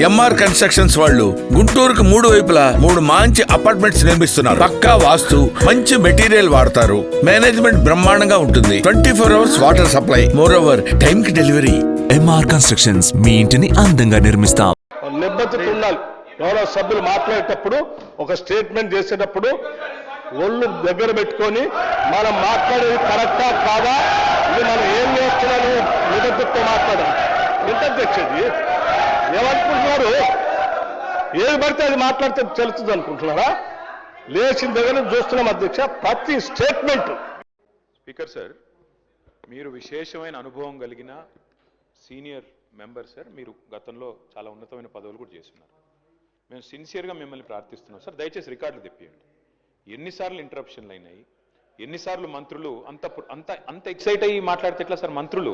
MR constructions వాళ్ళు గుంటూరుకు 3 వైపులా 3 మంచి అపార్ట్మెంట్స్ నిర్మిస్తున్నారు. పక్కా వాస్తు, మంచి మెటీరియల్ వాడతారు. మేనేజ్మెంట్ బ్రహ్మాండంగా ఉంటుంది. 24 hours water supply, more over time కి డెలివరీ. ఎంఆర్ కన్స్ట్రక్షన్స్, మీ ఇంటిని అందంగా నిర్మిస్తాం. నిబద్ధత ఉండాలి. గౌరవ సభ్యులు మాట్లాడేటప్పుడు, ఒక స్టేట్మెంట్ చేసేటప్పుడు ఒళ్ళు దగ్గర పెట్టుకొని మనం మాట్లాడేది కరెక్టా కాదా, ఇది మనం ఏం చేస్తున్నాము నిబద్ధతతో మాట్లాడాలి. ఎంత అధ్యక్షది ఏమనుకుంటున్నారు? ఏది పడితే అది మాట్లాడితే తెలుస్తుంది అనుకుంటున్నారా? లేచిన దగ్గర నుంచి చూస్తున్నాం అధ్యక్ష, ప్రతి స్టేట్మెంట్. స్పీకర్ సార్, మీరు విశేషమైన అనుభవం కలిగిన సీనియర్ మెంబర్ సార్. మీరు గతంలో చాలా ఉన్నతమైన పదవులు కూడా చేస్తున్నారు. మేము సిన్సియర్గా మిమ్మల్ని ప్రార్థిస్తున్నాం సార్, దయచేసి రికార్డులు తెప్పియండి. ఎన్నిసార్లు ఇంటరప్షన్లు అయినాయి, ఎన్నిసార్లు మంత్రులు అంత అంత అంత ఎక్సైట్ అయ్యి మాట్లాడితే ఎట్లా సార్? మంత్రులు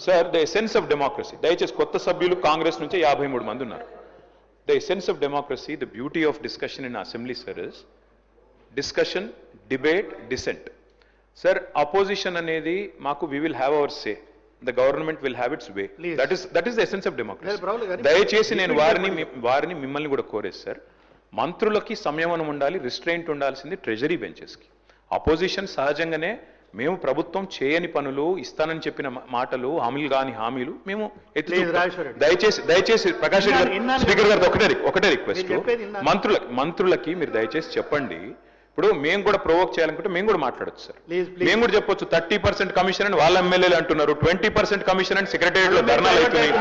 sir, the essence of democracy. దయచేసి కొత్త సభ్యులు కాంగ్రెస్ నుంచి 53 మంది ఉన్నారు. The essence of democracy, the beauty of discussion in assembly sir is discussion, debate, dissent. Sir, opposition అనేది మాకు we will have our say, the government will have its way. That is the essence of democracy. దయచేసి నేను వారిని మిమ్మల్ని కూడా కోరేది sir, మంత్రులకి సంయమనం ఉండాలి, రిస్ట్రెయింట్ ఉండాల్సింది ట్రెజరీ బెంచెస్కి. అపోజిషన్ సహజంగానే మేము ప్రభుత్వం చేయని పనులు, ఇస్తానని చెప్పిన మాటలు, హామీలు కాని హామీలు మేము దయచేసి ప్రకాష్ రెడ్డి గారు, స్పీకర్ గారు ఒకటే రిక్వెస్ట్, మంత్రులకి మీరు దయచేసి చెప్పండి. ఇప్పుడు మేము కూడా ప్రొవోక్ చేయాలనుకుంటే మేము కూడా మాట్లాడచ్చు సార్. మేము కూడా చెప్పొచ్చు 30% కమిషన్ అని వాళ్ళ ఎమ్మెల్యేలు అంటున్నారు, 20% కమిషన్ అని సెక్రటేరియట్ లో ధర్నాలు అవుతున్నాయి.